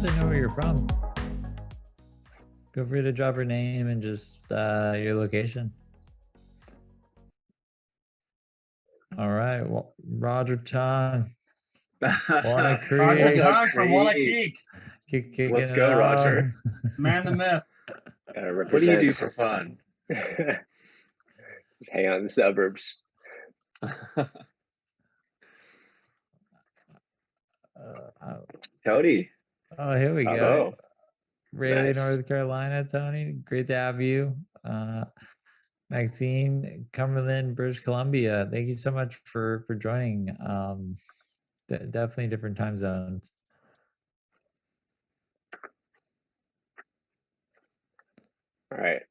let them know where you're from. Feel free to drop your name and just your location. All right, well, Roger Tong. Roger Tong from Walnut Creek. Let's go, Roger. Man the myth. What do you do for fun? Just hang out in the suburbs. Tony. Oh, here we Bravo. go. Raleigh, Nice. North Carolina, Tony. Great to have you. Maxine, Cumberland, British Columbia. Thank you so much for joining. Definitely different time zones. All right.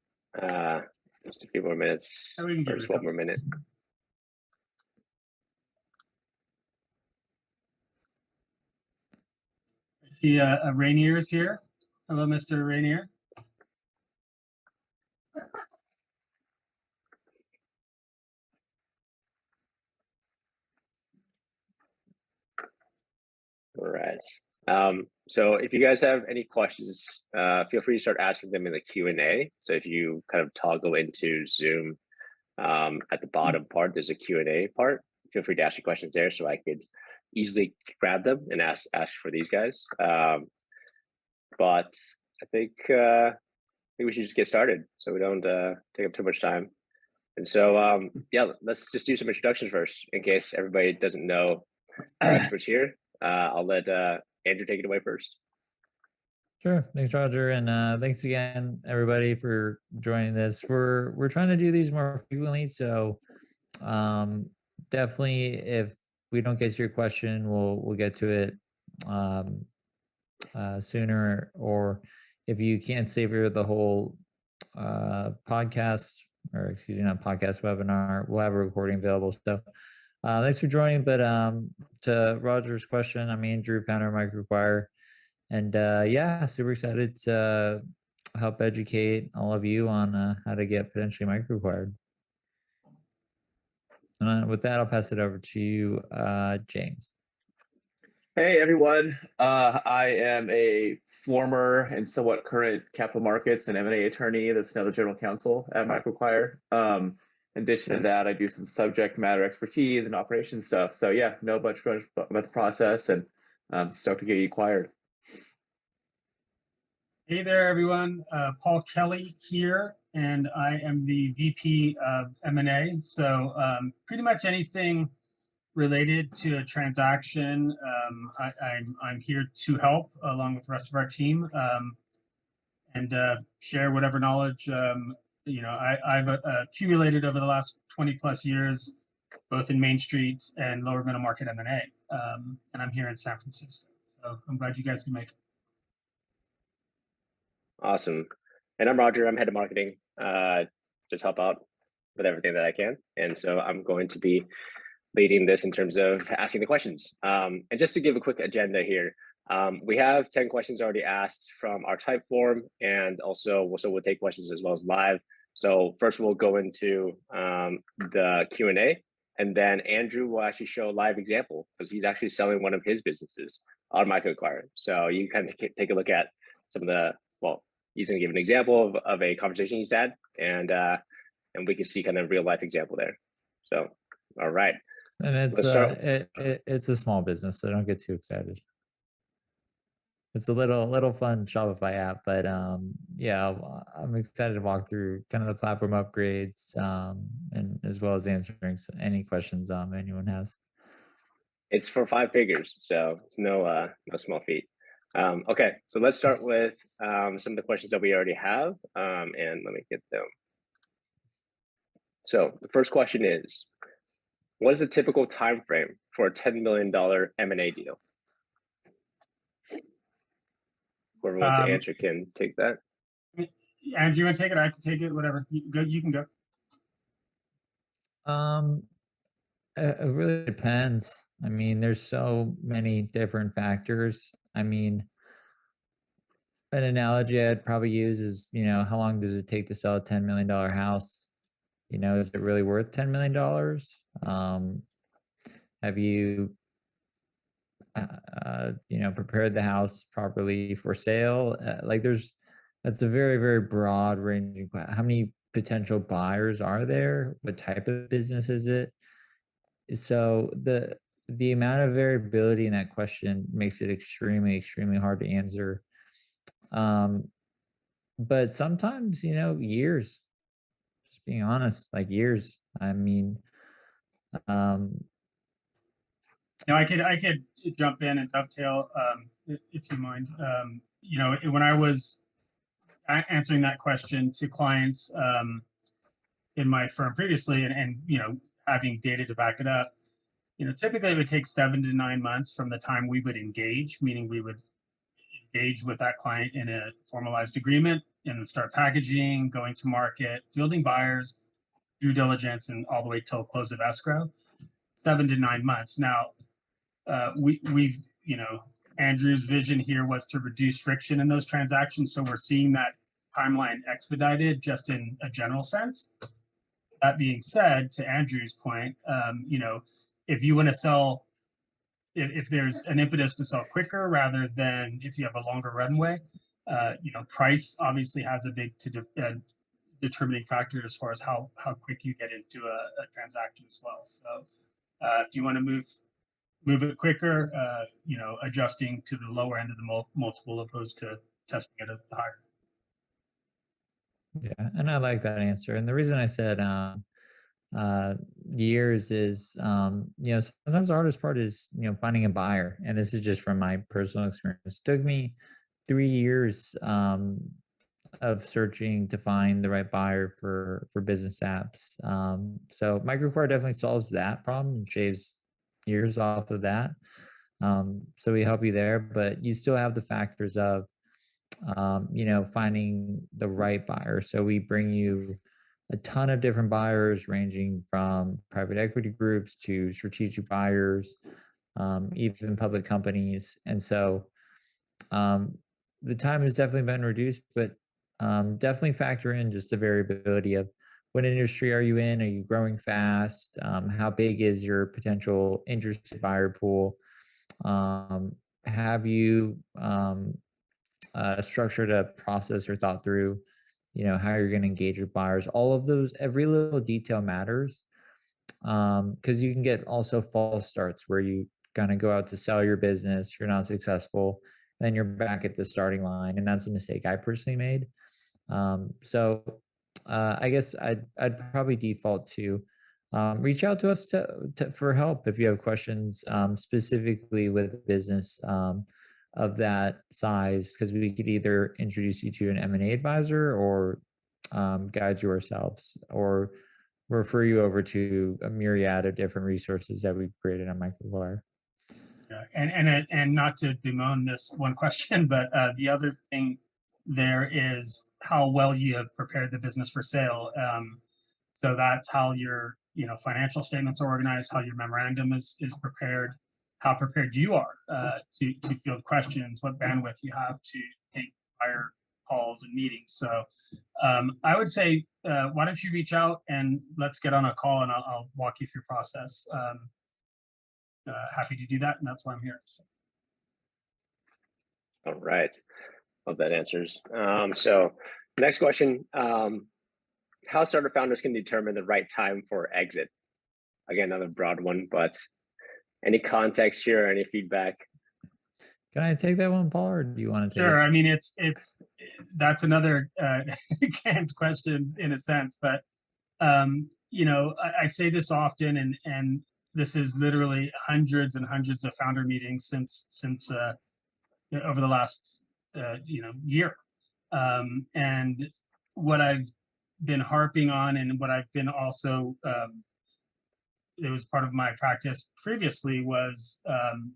Just a few more minutes. We can give it Just a one more minute. I see Rainier is here. Hello, Mr. Rainier. All right. So if you guys have any questions, feel free to start asking them in the Q&A. So if you kind of toggle into Zoom, at the bottom part, there's a Q&A part. Feel free to ask your questions there so I could easily grab them and ask for these guys. But I think we should just get started so we don't take up too much time. And so, yeah, let's just do some introductions first in case everybody doesn't know our experts here. I'll let Andrew take it away first. Sure. Thanks, Roger. And thanks again, everybody, for joining this. We're trying to do these more frequently. So definitely, if we don't get to your question, we'll get to it sooner. Or if you can't savor the whole podcast, or excuse me, not podcast, webinar, we'll have a recording available. So thanks for joining. But to Roger's question, I'm Andrew, founder of MicroAcquire. And yeah, super excited to help educate all of you on how to get potentially MicroAcquired. With that, I'll pass it over to you, James. Hey, everyone. I am a former and somewhat current capital markets and M&A attorney that's now the general counsel at MicroAcquire. In addition to that, I do some subject matter expertise and operations stuff. So yeah, know a bunch about the process and stoked to get you acquired. Hey there, everyone. Paul Kelley here, and I am the VP of M&A. So pretty much anything related to a transaction, I'm here to help along with the rest of our team and share whatever knowledge I've accumulated over the last 20 plus years, both in Main Street and lower middle market M&A. And I'm here in San Francisco. So I'm glad you guys can make it. Awesome. And I'm Roger. I'm head of marketing. Just help out with everything that I can. And so I'm going to be leading this in terms of asking the questions. And just to give a quick agenda here, we have 10 questions already asked from our type form, and also we'll take questions as well as live. So first we'll go into the Q&A, and then Andrew will actually show a live example because he's actually selling one of his businesses on MicroAcquire. So you kind of take a look at some of the, well, he's going to give an example of a conversation he's had, and we can see kind of real life example there. So, all right. And it's a small business, so don't get too excited. It's a little fun Shopify app, but yeah, I'm excited to walk through kind of the platform upgrades and as well as answering any questions anyone has. It's for 5 figures, so it's no small feat. Okay, so let's start with some of the questions that we already have, and let me get them. So the first question is, what is the typical time frame for a $10 million M&A deal? Whoever wants to answer can take that. And do you want to take it? I can take it, whatever. You can go. It really depends. I mean, there's so many different factors. I mean, an analogy I'd probably use is, how long does it take to sell a $10 million house? Is it really worth $10 million? prepared the house properly for sale. Like that's a very, very broad ranging. How many potential buyers are there? What type of business is it? So the amount of variability in that question makes it extremely, extremely hard to answer. But sometimes, years, just being honest, like years. I mean, I could jump in and dovetail, if you mind. When I was answering that question to clients in my firm previously, and having data to back it up, typically it would take 7 to 9 months from the time we would engage, meaning we would engage with that client in a formalized agreement and start packaging, going to market, fielding buyers, due diligence, and all the way till close of escrow. 7 to 9 months. Now, we've Andrew's vision here was to reduce friction in those transactions, so we're seeing that timeline expedited just in a general sense. That being said, to Andrew's point, if you want to sell, if there's an impetus to sell quicker rather than if you have a longer runway, price obviously has a big determining factor as far as how quick you get into a transaction as well. So if you want to move it quicker, adjusting to the lower end of the multiple opposed to testing it at the higher. Yeah, and I like that answer. And the reason I said years is, sometimes the hardest part is, finding a buyer. And this is just from my personal experience. It took me 3 years of searching to find the right buyer for business apps. So MicroAcquire definitely solves that problem and shaves years off of that. So we help you there, but you still have the factors of finding the right buyer. So we bring you a ton of different buyers ranging from private equity groups to strategic buyers, even public companies. And so the time has definitely been reduced, but definitely factor in just the variability of what industry are you in? Are you growing fast? How big is your potential interested buyer pool? Have you structured a process or thought through, how you're going to engage with buyers? All of those, every little detail matters, because you can get also false starts where you kind of go out to sell your business, you're not successful, then you're back at the starting line, and that's a mistake I personally made. So I guess I'd probably default to reach out to us for help if you have questions specifically with business of that size, because we could either introduce you to an M&A advisor or guide you ourselves, or refer you over to a myriad of different resources that we've created on MicroAcquire. Yeah, and not to bemoan this one question, but the other thing there is how well you have prepared the business for sale. So that's how your financial statements are organized, how your memorandum is prepared, how prepared you are to field questions, what bandwidth you have to take buyer calls and meetings. So I would say, why don't you reach out and let's get on a call, and I'll walk you through process. Happy to do that, and that's why I'm here. So. All right. Love that answers. So next question, how startup founders can determine the right time for exit? Again, another broad one, but any context here, any feedback? Can I take that one, Paul, or do you want to take Sure. it? I mean, that's another canned question in a sense, but I say this often, and this is literally hundreds and hundreds of founder meetings since over the last year, and what I've been harping on, and what I've been also it was part of my practice previously, was I'm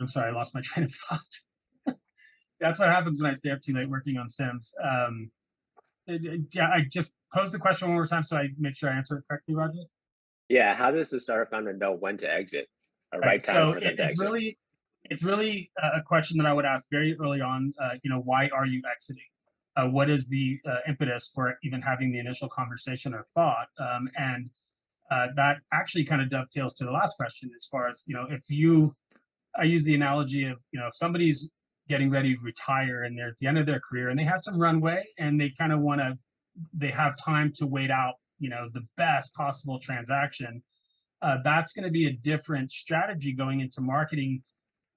sorry, I lost my train of thought. That's what happens when I stay up too late working on Sims. I just pose the question one more time so I make sure I answer it correctly, Roger. Yeah, how does the startup founder know when to exit? A right time so for them to exit? It's really a question that I would ask very early on. Why are you exiting? What is the impetus for even having the initial conversation or thought? And that actually kind of dovetails to the last question as far as, I use the analogy of, if somebody's getting ready to retire and they're at the end of their career and they have some runway and they kind of they have time to wait out, the best possible transaction. That's going to be a different strategy going into marketing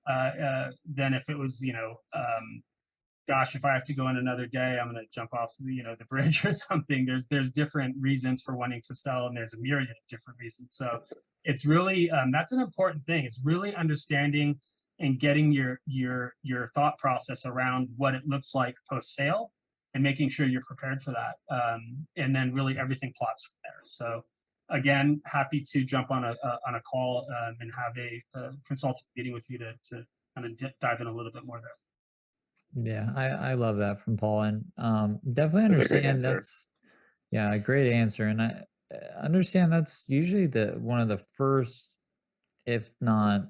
than if it was, gosh, if I have to go in another day, I'm going to jump off the bridge or something. There's different reasons for wanting to sell, and there's a myriad of different reasons. So it's really that's an important thing. It's really understanding and getting your thought process around what it looks like post sale, and making sure you're prepared for that. And then really everything plots from there. So again, happy to jump on a call and have a consultative meeting with you to kind of dive in a little bit more there. Yeah, I love that from Paul, and definitely That's a great understand answer. that's a great answer, and I understand that's usually one of the first, if not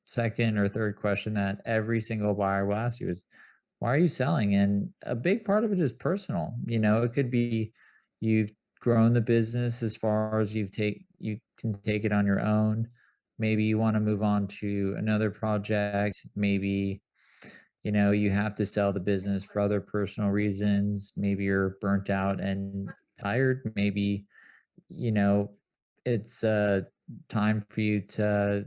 second or third question that every single buyer will ask you is, why are you selling? And a big part of it is personal. It could be you've grown the business as far as you can take it on your own. Maybe you want to move on to another project. Maybe you have to sell the business for other personal reasons. Maybe you're burnt out and tired. Maybe, it's time for you to,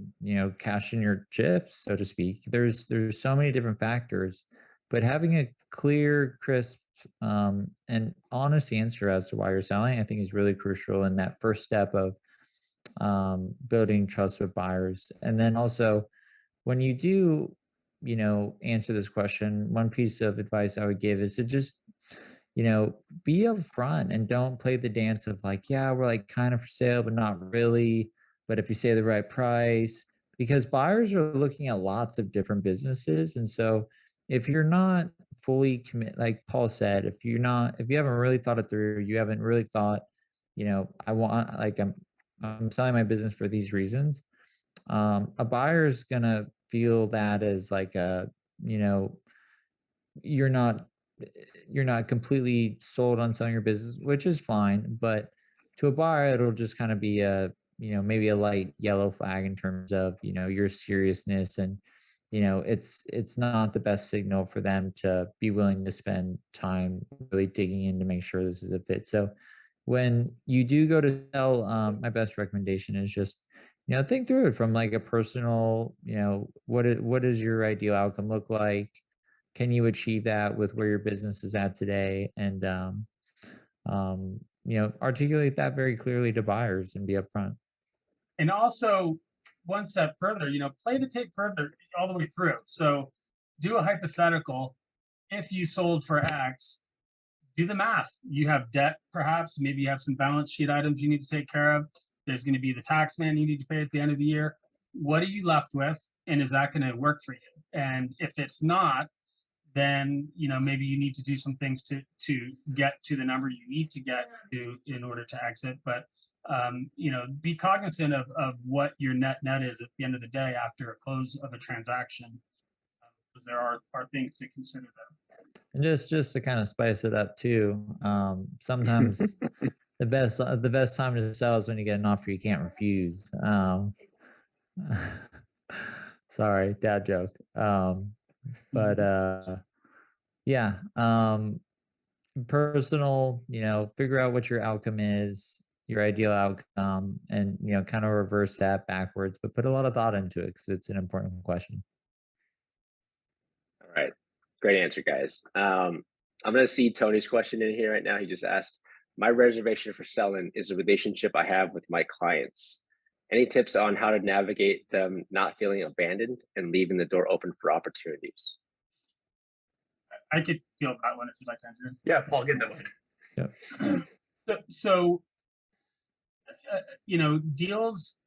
cash in your chips, so to speak. There's so many different factors, but having a clear, crisp, and honest answer as to why you're selling, I think is really crucial in that first step of building trust with buyers. And then also when you do, answer this question, one piece of advice I would give is to just, be upfront and don't play the dance of like, yeah, we're like kind of for sale, but not really. But if you say the right price, because buyers are looking at lots of different businesses. And so if you're not fully commit, like Paul said, if you haven't really thought it through, you haven't really thought, I'm selling my business for these reasons. A buyer's gonna feel that as like you're not completely sold on selling your business, which is fine. But to a buyer, it'll just kind of be maybe a light yellow flag in terms of, your seriousness. And, it's not the best signal for them to be willing to spend time really digging in to make sure this is a fit. So when you do go to sell, my best recommendation is just, think through it from like a personal, what does your ideal outcome look like? Can you achieve that with where your business is at today? And, articulate that very clearly to buyers and be upfront. And also, one step further, play the tape further all the way through. So do a hypothetical. If you sold for X, do the math. You have debt, perhaps. Maybe you have some balance sheet items you need to take care of. There's going to be the tax man you need to pay at the end of the year. What are you left with? And is that going to work for you? And if it's not, then maybe you need to do some things to get to the number you need to get to in order to exit. But be cognizant of what your net is at the end of the day after a close of a transaction, because there are things to consider there. And just to kind of spice it up too, sometimes the best time to sell is when you get an offer you can't refuse. Sorry, dad joke. But yeah, personal, figure out what your outcome is, your ideal outcome, and kind of reverse that backwards, but put a lot of thought into it because it's an important question. All right, great answer, guys. I'm gonna see Tony's question in here right now. He just asked, my reservation for selling is the relationship I have with my clients. Any tips on how to navigate them not feeling abandoned and leaving the door open for opportunities? I could field that one if you'd like to answer it. Yeah, Paul, get that one. Yeah. So deals,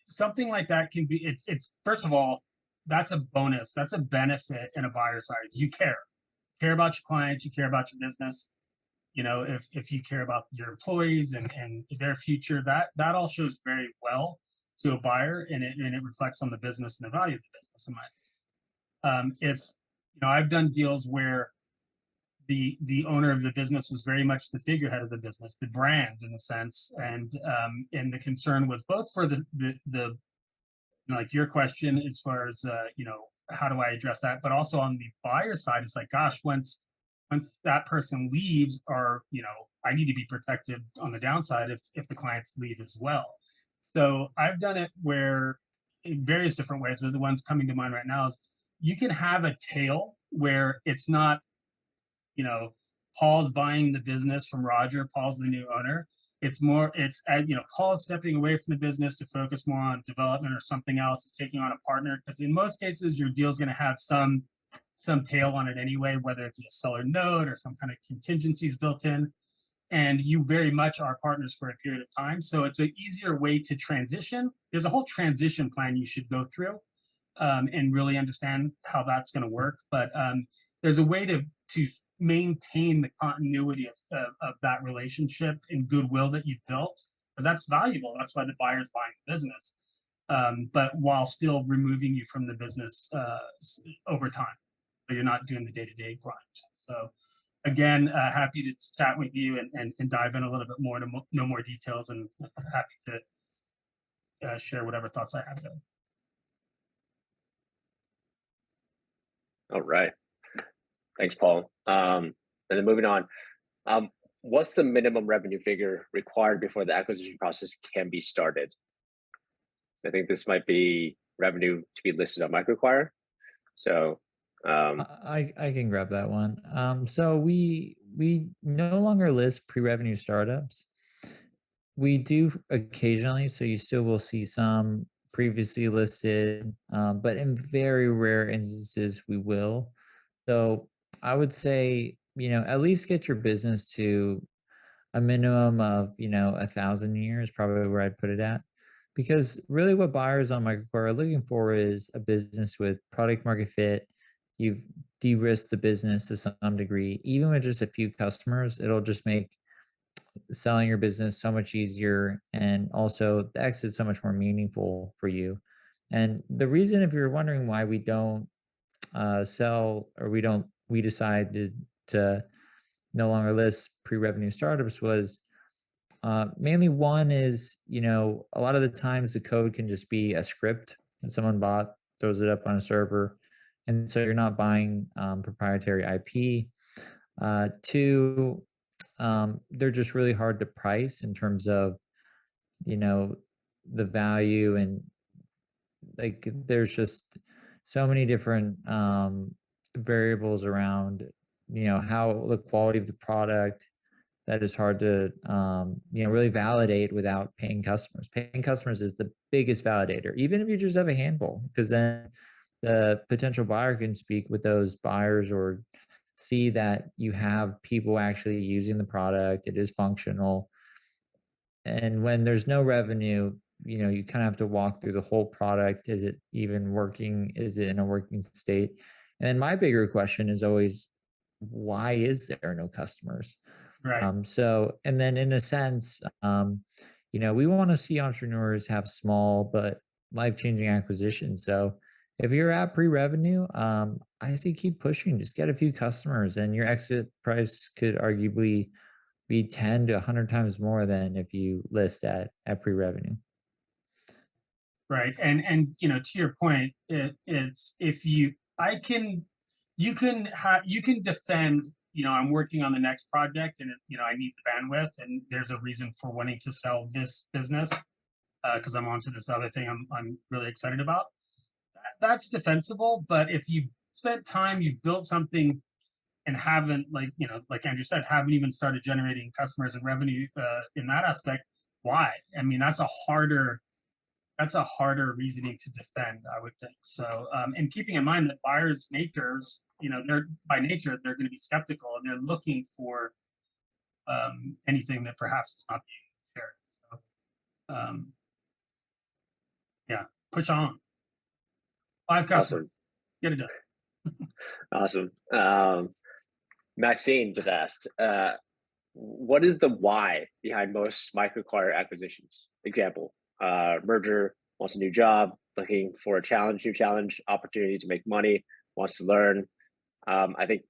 something like that can be, it's first of all, that's a bonus. That's a benefit in a buyer side. You care about your clients, you care about your business. If you care about your employees and their future, that all shows very well to a buyer, and it reflects on the business and the value of the business. If I've done deals where the owner of the business was very much the figurehead of the business, the brand in a sense, and the concern was both for the like your question as far as how do I address that, but also on the buyer side, it's like, gosh, once that person leaves, or I need to be protected on the downside if the clients leave as well. So I've done it where in various different ways, but the ones coming to mind right now is you can have a tail where it's not, Paul's buying the business from Roger, Paul's the new owner. It's more, Paul's stepping away from the business to focus more on development or something else, taking on a partner. Because in most cases, your deal's going to have some tail on it anyway, whether it's a seller note or some kind of contingencies built in. And you very much are partners for a period of time. So it's an easier way to transition. There's a whole transition plan you should go through and really understand how that's going to work. But there's a way to maintain the continuity of that relationship and goodwill that you've built, because that's valuable. That's why the buyer's buying the business, but while still removing you from the business over time. So you're not doing the day-to-day grind. So again, happy to chat with you and dive in a little bit more to know more details, and happy to share whatever thoughts I have there. All right. Thanks, Paul. And then moving on, what's the minimum revenue figure required before the acquisition process can be started? I think this might be revenue to be listed on MicroAcquire. So I can grab that one. So we no longer list pre-revenue startups. We do occasionally, so you still will see some previously listed, but in very rare instances we will. So I would say, at least get your business to a minimum of, 1,000 years, probably where I'd put it at. Because really what buyers on MicroAcquire are looking for is a business with product market fit. You've de-risked the business to some degree. Even with just a few customers, it'll just make selling your business so much easier, and also the exit so much more meaningful for you. And the reason, if you're wondering why we don't sell, or we decided to no longer list pre-revenue startups, was mainly one is, a lot of the times the code can just be a script that someone bought, throws it up on a server. And so you're not buying proprietary IP. Two, they're just really hard to price in terms of, the value, and like there's just so many different variables around, how the quality of the product, that is hard to, really validate without paying customers. Paying customers is the biggest validator, even if you just have a handful, because then the potential buyer can speak with those buyers or see that you have people actually using the product, it is functional. And when there's no revenue, you kind of have to walk through the whole product. Is it even working? Is it in a working state? And then my bigger question is always, why is there no customers? Right. So, and then in a sense, we want to see entrepreneurs have small but life-changing acquisitions. So if you're at pre-revenue, I say keep pushing, just get a few customers, and your exit price could arguably be 10 to 100 times more than if you list at pre-revenue. Right. And to your point, it's if you can defend, I'm working on the next project, and I need the bandwidth, and there's a reason for wanting to sell this business because I'm onto this other thing I'm really excited about. That's defensible. But if you've spent time, you've built something, and haven't, like Andrew said, haven't even started generating customers and revenue in that aspect, why? I mean, that's a harder reasoning to defend, I would think. So, and keeping in mind that buyers' natures, they're by nature, they're going to be skeptical, and they're looking for anything that perhaps is not being shared. So, yeah, push on. 5 customers. Awesome. Get it done. Awesome. Maxine just asked, what is the why behind most MicroAcquire acquisitions? Example, merger, wants a new job, looking for a new challenge, opportunity to make money, wants to learn. I think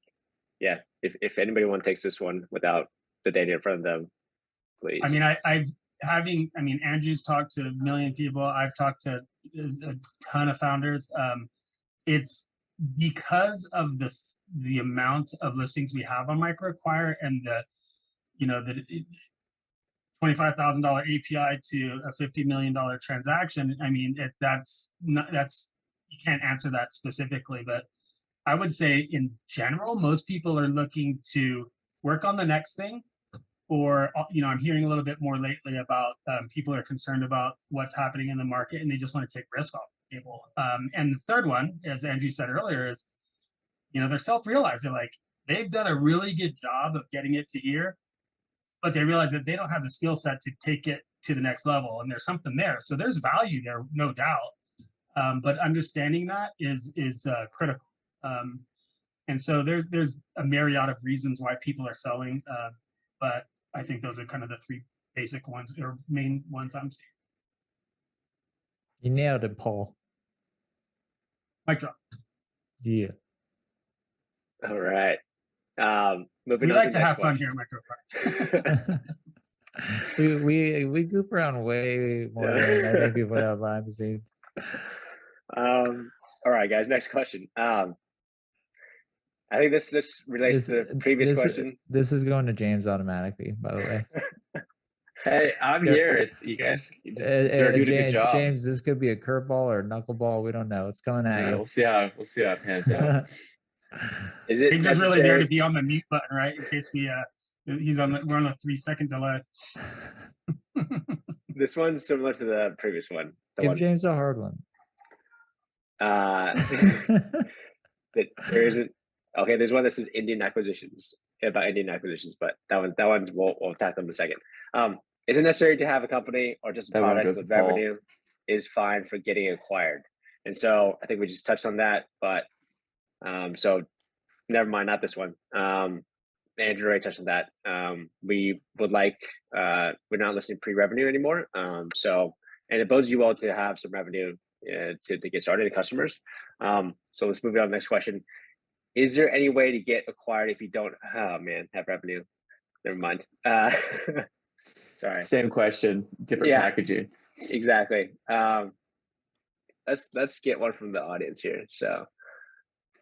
yeah, if anybody want takes this one without the data in front of them, please. I mean, Andrew's talked to a million people. I've talked to a ton of founders. It's because of the amount of listings we have on MicroAcquire and the $25,000 API to a $50 million transaction. I mean, that's you can't answer that specifically, but I would say in general, most people are looking to work on the next thing. Or, I'm hearing a little bit more lately about people are concerned about what's happening in the market and they just want to take risk off the table. And the third one, as Andrew said earlier, is, they're self-realized. They're like, they've done a really good job of getting it to here, but they realize that they don't have the skill set to take it to the next level. And there's something there. So there's value there, no doubt. But understanding that is critical. And so there's a myriad of reasons why people are selling. But I think those are kind of the three basic ones or main ones I'm seeing. You nailed it, Paul. Mic drop. Yeah. All right. Moving We on like to to the have next fun one. here, MicroAcquire. we goof around way more than I think people have behind the scenes. All right, guys. Next question. I think this relates to the previous question. This is going to James automatically, by the way. Hey, I'm Yeah. here. It's you guys. You just you're doing a good job. James, this could be a curveball or a knuckleball. We don't know. It's coming at Yeah, you. we'll see how it pans out. Is it He's just really there necessary? to be on the mute button, right? In case we're on a 3-second delay. This one's similar to the previous one. The Give one. James a hard one. There isn't. Okay, there's one that says Indian acquisitions, about Indian acquisitions, but that one we'll tackle in a second. Is it necessary to have a company or just a That one product goes with to Paul. revenue is fine for getting acquired? And so I think we just touched on that, but so never mind, not this one. Andrew already touched on that. We would like, we're not listing pre-revenue anymore. And it bodes you well to have some revenue to get started in customers. So let's move on to the next question. Is there any way to get acquired if you don't, have revenue? Never mind. Sorry. Same question, different packaging. Exactly. Let's get one from the audience here. So,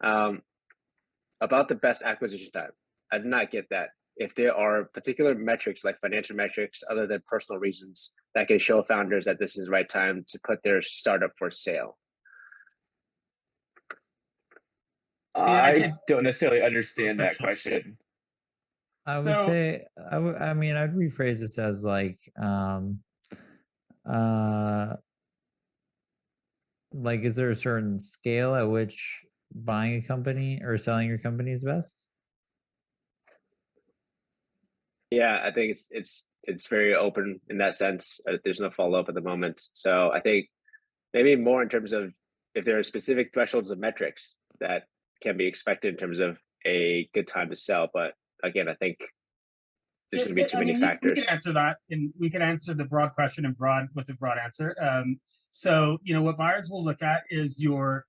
about the best acquisition time, I did not get that. If there are particular metrics like financial metrics, other than personal reasons, that can show founders that this is the right time to put their startup for sale. I don't necessarily understand that question. I would say I mean I'd rephrase this as like is there a certain scale at which buying a company or selling your company is best? Yeah, I think it's very open in that sense. There's no follow-up at the moment. So I think maybe more in terms of if there are specific thresholds of metrics that can be expected in terms of a good time to sell. But again, I think there's going to be too many factors. We can answer that, and we can answer the broad question with a broad answer. So, what buyers will look at is your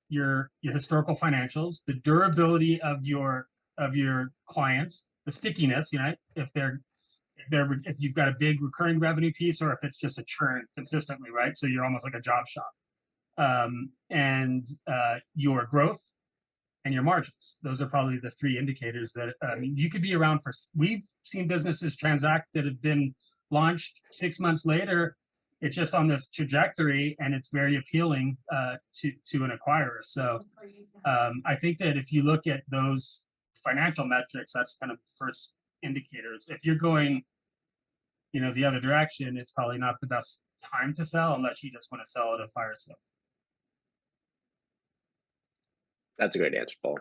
historical financials, the durability of your clients, the stickiness. If you've got a big recurring revenue piece, or if it's just a churn consistently, right? So you're almost like a job shop, and your growth and your margins. Those are probably the three indicators that you could be around for. We've seen businesses transact that have been launched 6 months later. It's just on this trajectory, and it's very appealing to an acquirer. So I think that if you look at those financial metrics, that's kind of the first indicators. If you're going, the other direction, it's probably not the best time to sell unless you just want to sell at a fire sale. That's a great answer, Paul.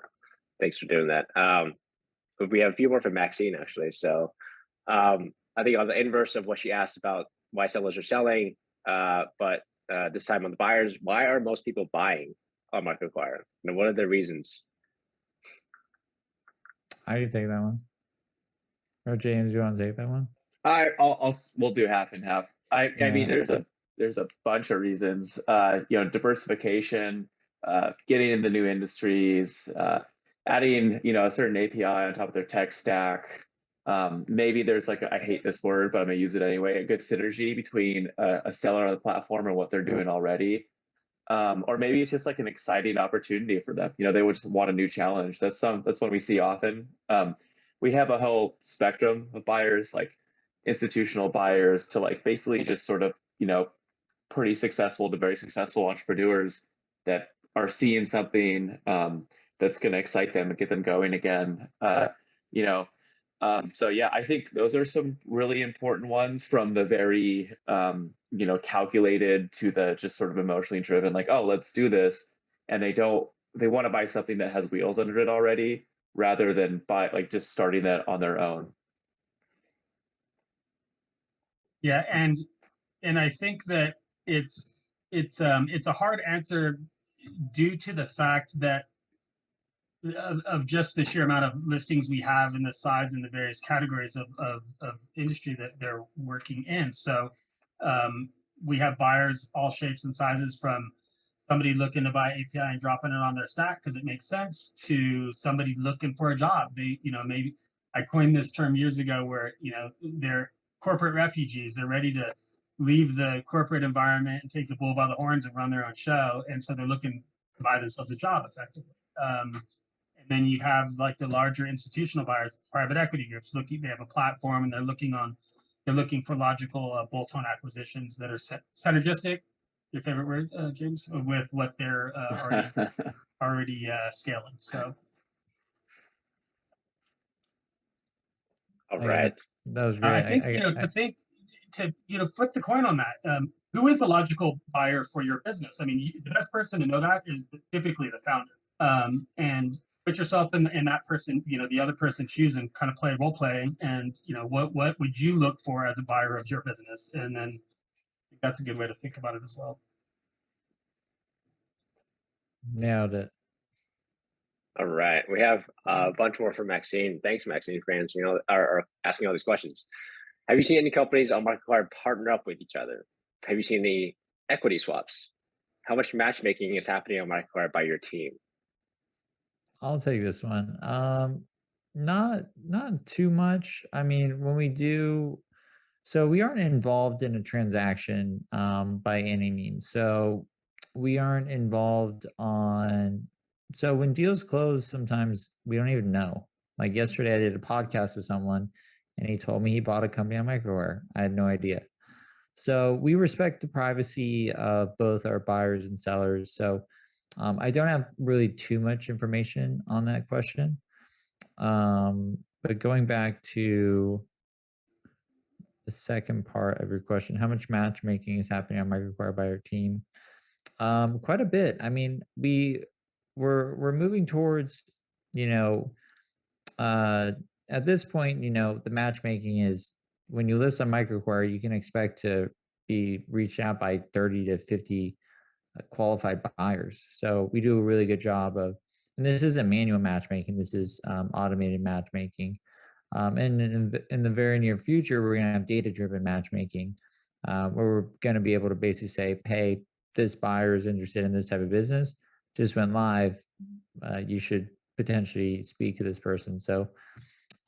Thanks for doing that. But we have a few more from Maxine, actually. So I think on the inverse of what she asked about why sellers are selling, but this time on the buyers, why are most people buying on MicroAcquire? And what are the reasons? I can take that one. Or James, you want to take that one? We'll do half and half. I mean, there's a bunch of reasons. Diversification, getting into new industries, adding, a certain API on top of their tech stack. Maybe there's like, I hate this word, but I'm gonna use it anyway, a good synergy between a seller on the platform and what they're doing already. Or maybe it's just like an exciting opportunity for them. They would just want a new challenge. That's what we see often. We have a whole spectrum of buyers, like institutional buyers to like basically just sort of, pretty successful to very successful entrepreneurs that are seeing something that's going to excite them and get them going again. So yeah, I think those are some really important ones, from the very calculated to the just sort of emotionally driven, like, oh, let's do this. And they want to buy something that has wheels under it already, rather than just starting that on their own. Yeah, and I think that it's a hard answer due to the fact that of just the sheer amount of listings we have and the size and the various categories of industry that they're working in. So we have buyers all shapes and sizes, from somebody looking to buy API and dropping it on their stack because it makes sense, to somebody looking for a job. They, maybe I coined this term years ago where, they're corporate refugees. They're ready to leave the corporate environment and take the bull by the horns and run their own show. And so they're looking to buy themselves a job effectively. And then you have like the larger institutional buyers, private equity groups they have a platform and they're looking for logical bolt-on acquisitions that are synergistic, your favorite word, James, with what they're already scaling. So. All right. That was great. I think to flip the coin on that, who is the logical buyer for your business? I mean, the best person to know that is typically the founder. And put yourself in that person, the other person's shoes, and kind of play role play. And what would you look for as a buyer of your business? And then that's a good way to think about it as well. Nailed it. All right, we have a bunch more from Maxine. Thanks, Maxine, for answering or asking all these questions. Have you seen any companies on MicroAcquire partner up with each other? Have you seen the equity swaps? How much matchmaking is happening on MicroAcquire by your team? I'll take this one. Not too much. I mean, when we do, so we aren't involved in a transaction by any means. So we aren't involved on. So when deals close, sometimes we don't even know. Like yesterday, I did a podcast with someone, and he told me he bought a company on MicroAcquire. I had no idea. So we respect the privacy of both our buyers and sellers. So I don't have really too much information on that question. But going back to the second part of your question, how much matchmaking is happening on MicroAcquire by our team? Quite a bit. I mean, we're moving towards, at this point, the matchmaking is, when you list on MicroAcquire, you can expect to be reached out by 30 to 50 qualified buyers. So we do a really good job of, and this isn't manual matchmaking, this is automated matchmaking. And in the very near future, we're going to have data-driven matchmaking, where we're going to be able to basically say, hey, this buyer is interested in this type of business, just went live, you should potentially speak to this person. So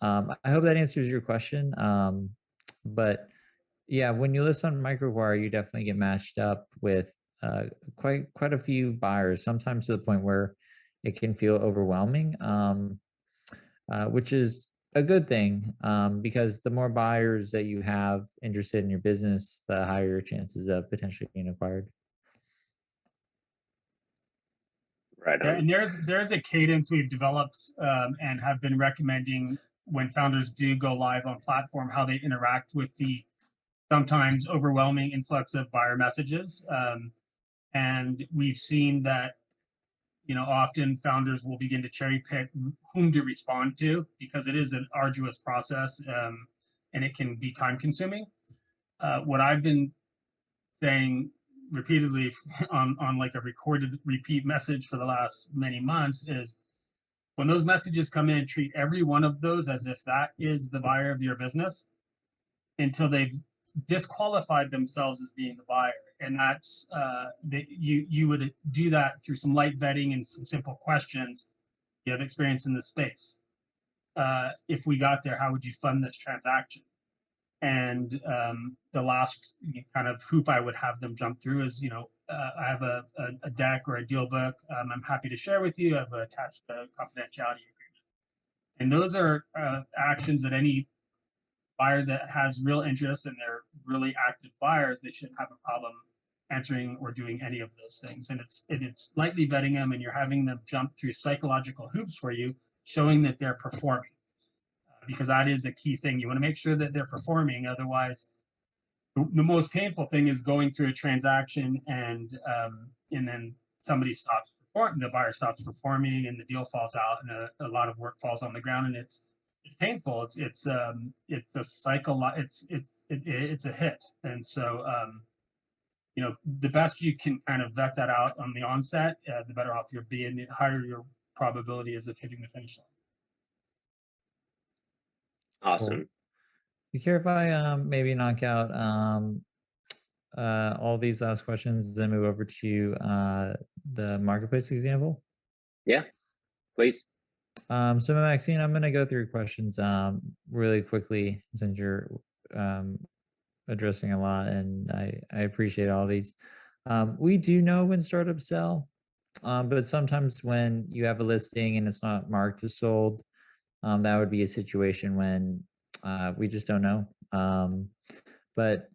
I hope that answers your question. But yeah, when you list on MicroAcquire, you definitely get matched up with quite a few buyers, sometimes to the point where it can feel overwhelming, which is a good thing, because the more buyers that you have interested in your business, the higher your chances of potentially being acquired. Right. Yeah, and there's a cadence we've developed and have been recommending when founders do go live on platform, how they interact with the sometimes overwhelming influx of buyer messages. And we've seen that, often founders will begin to cherry pick whom to respond to, because it is an arduous process and it can be time consuming. What I've been saying repeatedly on like a recorded repeat message for the last many months is, when those messages come in, treat every one of those as if that is the buyer of your business until they've disqualified themselves as being the buyer. And that's you would do that through some light vetting and some simple questions You have experience in the space. If we got there, how would you fund this transaction? And the last kind of hoop I would have them jump through is, I have a deck or a deal book I'm happy to share with you. I've attached the confidentiality agreement. And those are actions that any buyer that has real interest and they're really active buyers, they shouldn't have a problem answering or doing any of those things. And it's lightly vetting them, and you're having them jump through psychological hoops for you, showing that they're performing. Because that is a key thing. You want to make sure that they're performing. Otherwise, the most painful thing is going through a transaction and then somebody stops performing, the buyer stops performing, and the deal falls out, and a lot of work falls on the ground, and it's painful. It's a cycle. It's a hit, and so the best you can kind of vet that out on the onset, the better off you'll be, and the higher your probability is of hitting the finish line. Awesome. You care if I maybe knock out all these last questions, then move over to the marketplace example? Yeah, please. So Maxine, I'm going to go through questions really quickly since you're addressing a lot, and I appreciate all these. We do know when startups sell, but sometimes when you have a listing and it's not marked as sold, that would be a situation when we just don't know. But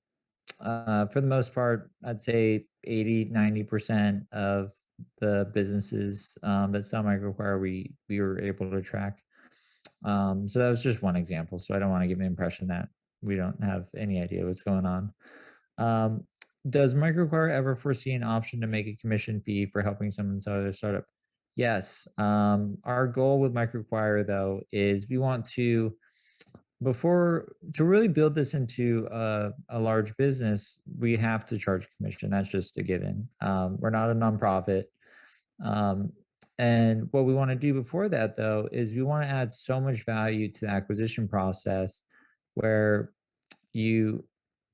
for the most part, I'd say 80–90% of the businesses that sell MicroAcquire, we were able to track. So that was just one example. So I don't want to give the impression that we don't have any idea what's going on. Does MicroAcquire ever foresee an option to make a commission fee for helping someone sell their startup? Yes. Our goal with MicroAcquire, though, is we want to really build this into a large business, we have to charge commission. That's just a given. We're not a nonprofit. And what we want to do before that, though, is we want to add so much value to the acquisition process where you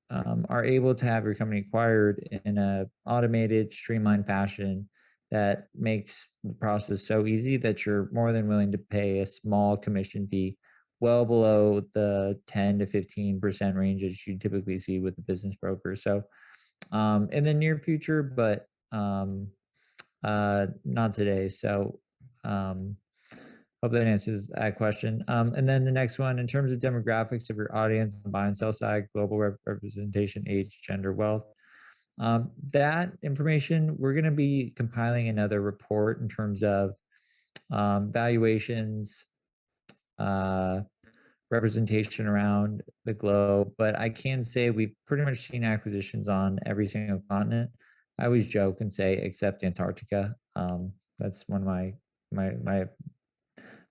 are able to have your company acquired in an automated, streamlined fashion that makes the process so easy that you're more than willing to pay a small commission fee, well below the 10 to 15% range that you typically see with the business broker. So in the near future, but not today. So hope that answers that question. And then the next one, in terms of demographics of your audience, buy and sell side, global representation, age, gender, wealth, that information, we're going to be compiling another report in terms of valuations, representation around the globe, but I can say we've pretty much seen acquisitions on every single continent. I always joke and say, except Antarctica. That's one of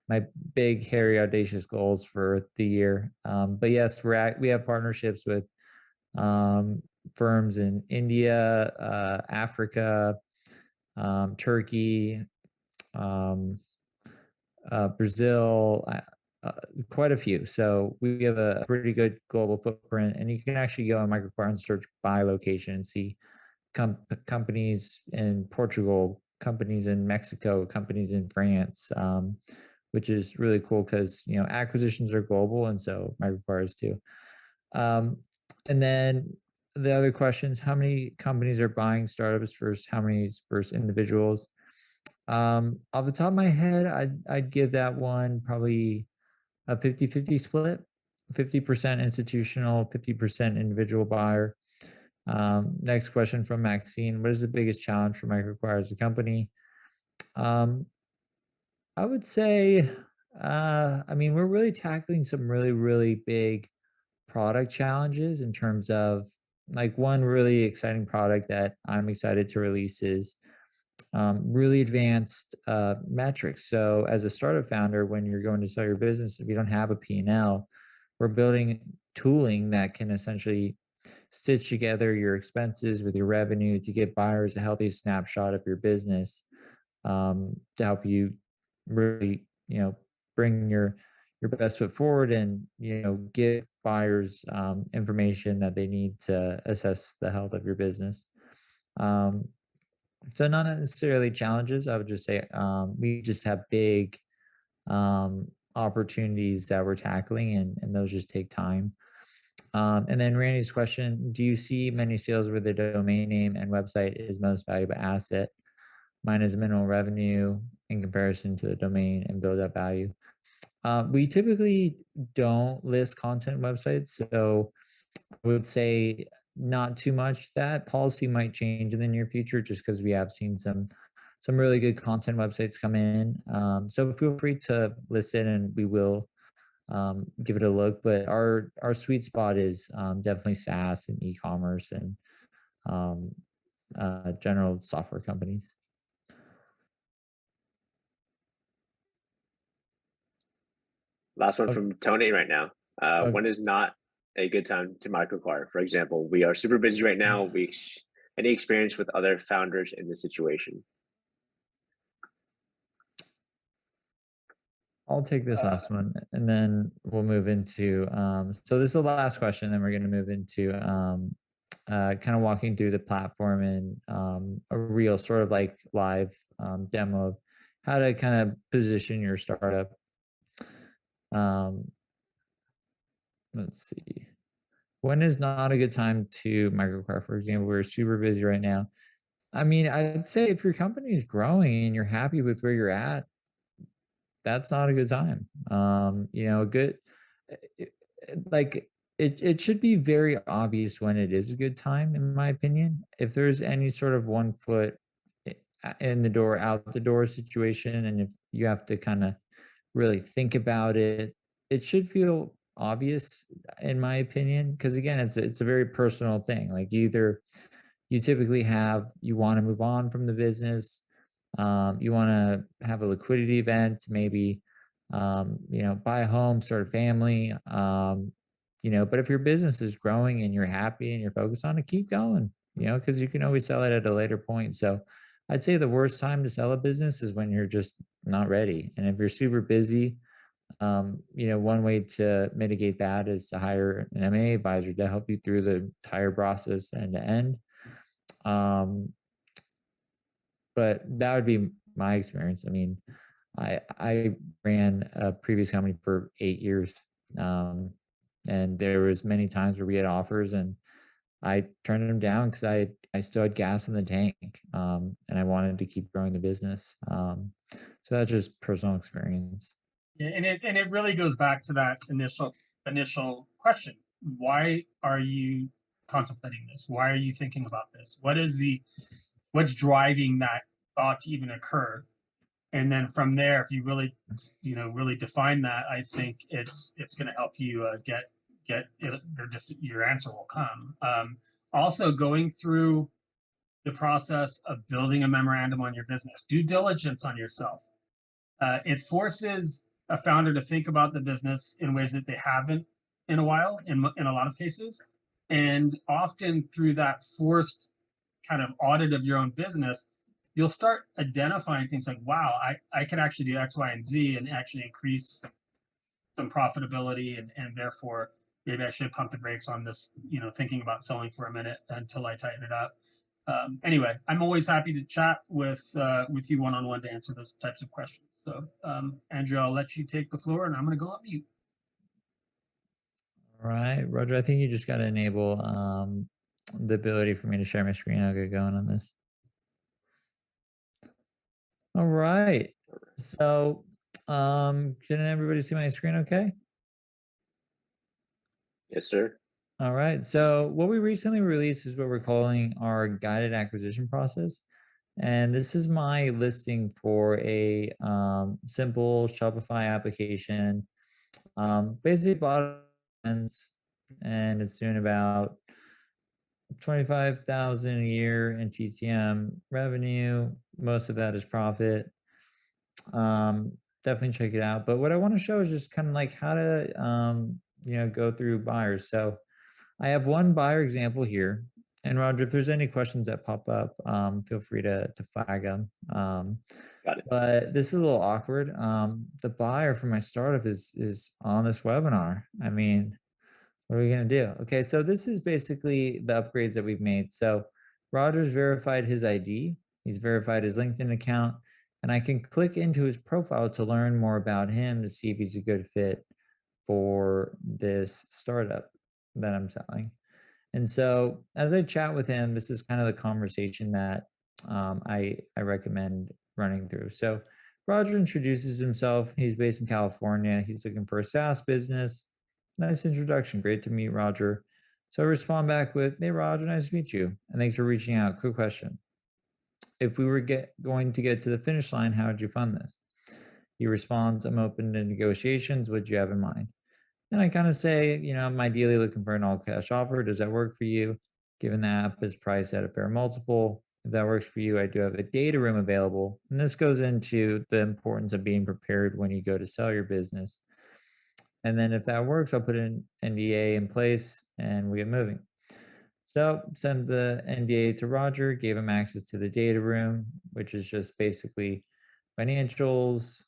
my big, hairy, audacious goals for the year. But yes, we have partnerships with firms in India, Africa, Turkey, Brazil, quite a few. So we have a pretty good global footprint, and you can actually go on MicroAcquire and search by location and see companies in Portugal, companies in Mexico, companies in France, which is really cool because acquisitions are global, and so MicroAcquire is too. And then the other questions: how many companies are buying startups versus how many versus individuals? Off the top of my head, I'd give that one probably a 50-50 split, 50% institutional, 50% individual buyer. Next question from Maxine: what is the biggest challenge for MicroAcquire as a company? I would say, we're really tackling some really, really big product challenges in terms of, like, one really exciting product that I'm excited to release is really advanced metrics. So as a startup founder, when you're going to sell your business, if you don't have a P&L, we're building tooling that can essentially stitch together your expenses with your revenue to give buyers a healthy snapshot of your business, to help you really, bring your best foot forward and, give buyers information that they need to assess the health of your business. So not necessarily challenges. I would just say we just have big opportunities that we're tackling, and those just take time. And then Randy's question, do you see many sales where the domain name and website is most valuable asset? Mine is minimal revenue in comparison to the domain and build up value. We typically don't list content websites, so I would say not too much. That policy might change in the near future just because we have seen some really good content websites come in. So feel free to list it and we will give it a look. But our sweet spot is definitely SaaS and e-commerce and general software companies. Last one from Tony right now. Okay. When is not a good time to MicroAcquire? For example, we are super busy right now. Any experience with other founders in this situation? I'll take this last one and then we'll move into, so this is the last question, then we're going to move into kind of walking through the platform and a real sort of like live demo of how to kind of position your startup. Let's see. When is not a good time to MicroAcquire? For example, we're super busy right now. I mean, I'd say if your company is growing and you're happy with where you're at, that's not a good time. You know, it should be very obvious when it is a good time, in my opinion. If there's any sort of 1 foot in the door, out the door situation, and if you have to kind of really think about it, it should feel obvious, in my opinion, because again, it's a very personal thing. Like you typically you want to move on from the business, you want to have a liquidity event, maybe you know, buy a home, start a family, you know, but if your business is growing and you're happy and you're focused on it, keep going, you know, because you can always sell it at a later point. So I'd say the worst time to sell a business is when you're just not ready. And if you're super busy, you know, one way to mitigate that is to hire an M&A advisor to help you through the entire process end to end. But that would be my experience. I mean, I ran a previous company for 8 years, and there was many times where we had offers and I turned them down because I still had gas in the tank, and I wanted to keep growing the business. So that's just personal experience. Yeah, and it really goes back to that initial question. Why are you contemplating this? Why are you thinking about this? What's driving that thought to even occur? And then from there, if you really, you know, really define that, I think it's going to help you get it, your answer will come. Also, going through the process of building a memorandum on your business, due diligence on yourself. It forces a founder to think about the business in ways that they haven't in a while, in a lot of cases. And often through that forced kind of audit of your own business, you'll start identifying things like, wow, I could actually do X, Y, and Z and actually increase some profitability, and therefore maybe I should pump the brakes on this, you know, thinking about selling for a minute until I tighten it up. Anyway, I'm always happy to chat with you one-on-one to answer those types of questions. So Andrew, I'll let you take the floor and I'm going to go on mute. All right, Roger, I think you just got to enable the ability for me to share my screen. I'll get going on this. All right. So can everybody see my screen okay? Yes, sir. All right. So what we recently released is what we're calling our guided acquisition process. And this is my listing for a simple Shopify application. Basically bought and it's doing about 25,000 a year in TTM revenue. Most of that is profit. Definitely check it out. But what I want to show is just kind of like how to you know, go through buyers. So I have one buyer example here. And Roger, if there's any questions that pop up, feel free to flag them. Got it. But this is a little awkward. The buyer for my startup is on this webinar. I mean, what are we gonna do? Okay, so this is basically the upgrades that we've made. So Roger's verified his ID. He's verified his LinkedIn account. and I can click into his profile to learn more about him to see if he's a good fit for this startup that I'm selling. And so as I chat with him, this is kind of the conversation that I recommend running through. So Roger introduces himself. He's based in California. He's looking for a SaaS business. Nice introduction. Great to meet Roger. So I respond back with, hey, Roger, nice to meet you. And thanks for reaching out. Quick question. If we were going to get to the finish line, how would you fund this? He responds, I'm open to negotiations. What do you have in mind? And I kind of say, I'm ideally looking for an all cash offer. Does that work for you? Given the app is priced at a fair multiple. If that works for you, I do have a data room available. And this goes into the importance of being prepared when you go to sell your business. And then if that works, I'll put an NDA in place and we get moving. So send the NDA to Roger, gave him access to the data room, which is just basically financials.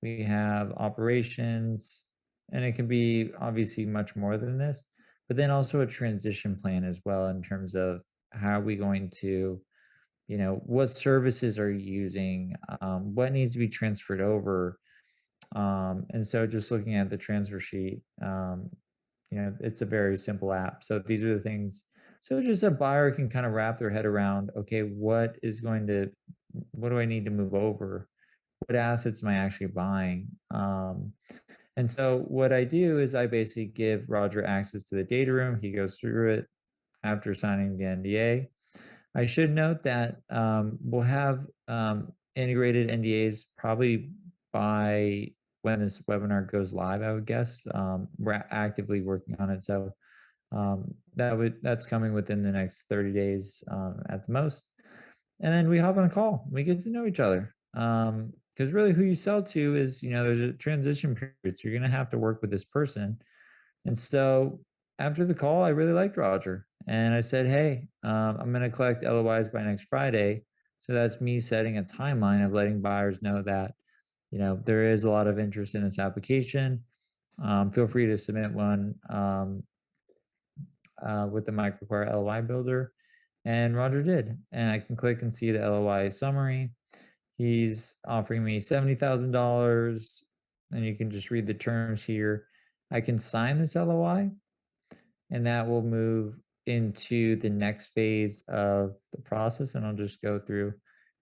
We have operations, and it can be obviously much more than this, but then also a transition plan as well in terms of how are we going to, what services are you using, what needs to be transferred over. And so just looking at the transfer sheet, it's a very simple app. So these are the things. So just a buyer can kind of wrap their head around, okay, what do I need to move over? What assets am I actually buying? And so what I do is I basically give Roger access to the data room. He goes through it after signing the NDA. I should note that we'll have integrated NDAs probably by when this webinar goes live, I would guess. We're actively working on it. So that's coming within the next 30 days at the most. And then we hop on a call. We get to know each other. Because really who you sell to is, there's a transition period. So you're going to have to work with this person. And so after the call, I really liked Roger. And I said, hey, I'm going to collect LOIs by next Friday. So that's me setting a timeline of letting buyers know that, there is a lot of interest in this application. Feel free to submit one with the MicroAcquire LOI builder. And Roger did. And I can click and see the LOI summary. He's offering me $70,000, and you can just read the terms here. I can sign this LOI, and that will move into the next phase of the process, and I'll just go through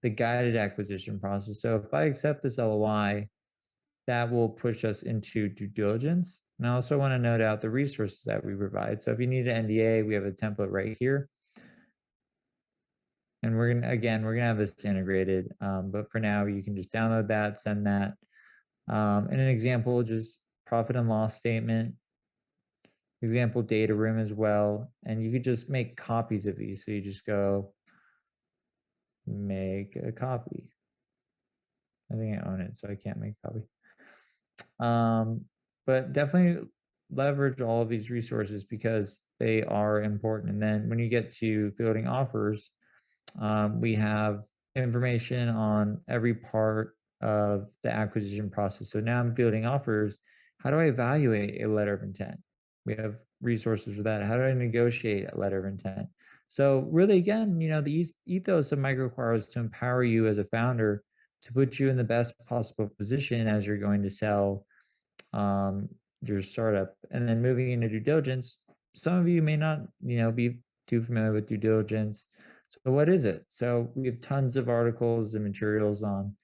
the guided acquisition process. So if I accept this LOI, that will push us into due diligence. And I also want to note out the resources that we provide. So if you need an NDA, we have a template right here. And we're gonna have this integrated, but for now you can just download that, send that. And an example, just profit and loss statement, example data room as well. And you could just make copies of these. So you just go make a copy. I think I own it, so I can't make a copy. But definitely leverage all of these resources because they are important. And then when you get to fielding offers, we have information on every part of the acquisition process. So now I'm fielding offers. How do I evaluate a letter of intent? We have resources for that. How do I negotiate a letter of intent? So really, again, the ethos of MicroAcquire is to empower you as a founder to put you in the best possible position as you're going to sell your startup. And then moving into due diligence, some of you may not, be too familiar with due diligence. So what is it? So we have tons of articles and materials on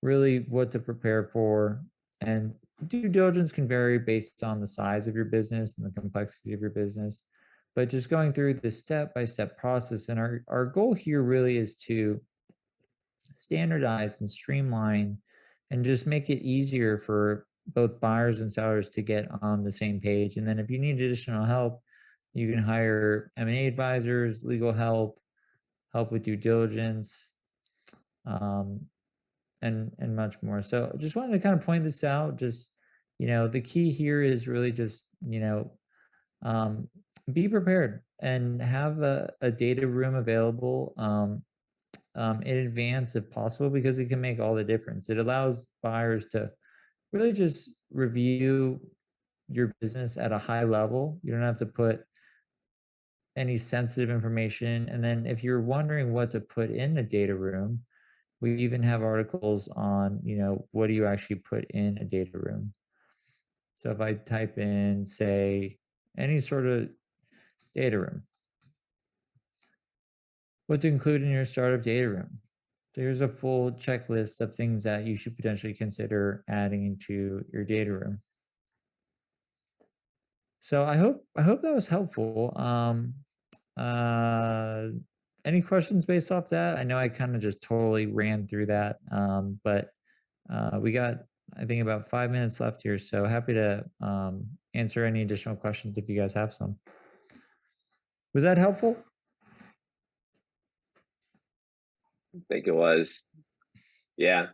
really what to prepare for. And due diligence can vary based on the size of your business and the complexity of your business. But just going through the step-by-step process. And our goal here really is to standardize and streamline and just make it easier for both buyers and sellers to get on the same page. And then if you need additional help, you can hire M&A advisors, legal help with due diligence, and much more. So I just wanted to kind of point this out. Just, the key here is really just, be prepared and have a data room available in advance if possible, because it can make all the difference. It allows buyers to really just review your business at a high level. You don't have to put any sensitive information. And then if you're wondering what to put in the data room, We even have articles on, what do you actually put in a data room? So if I type in, say, any sort of data room, what to include in your startup data room, there's a full checklist of things that you should potentially consider adding into your data room. So I hope that was helpful. Any questions based off that? I know I kind of just totally ran through that, but we got, I think, about 5 minutes left here. So happy to answer any additional questions if you guys have some. Was that helpful? I think it was. Yeah.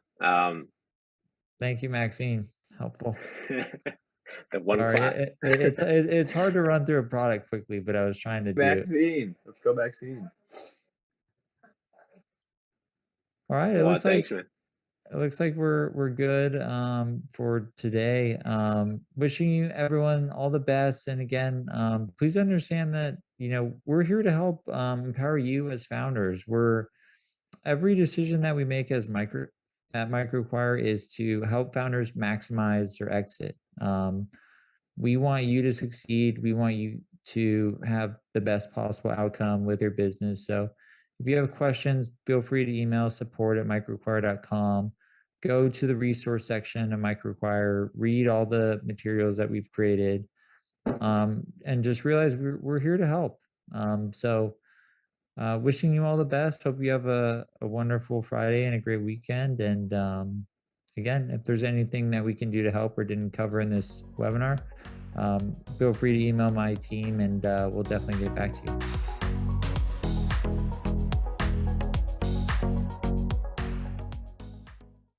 Thank you, Maxine. Helpful. The one Sorry, clap. it's hard to run through a product quickly, but I was trying to do it. Maxine, let's go Maxine. All right, Well, thanks, man. it looks like we're good for today. Wishing you everyone all the best, and again, please understand that we're here to help empower you as founders. Every decision that we make at MicroAcquire is to help founders maximize their exit. We want you to succeed. We want you to have the best possible outcome with your business. So if you have questions, feel free to email support@microacquire.com. Go to the resource section of MicroAcquire, read all the materials that we've created, and just realize we're here to help. Wishing you all the best. Hope you have a wonderful Friday and a great weekend. And again, if there's anything that we can do to help or didn't cover in this webinar, feel free to email my team and we'll definitely get back to you.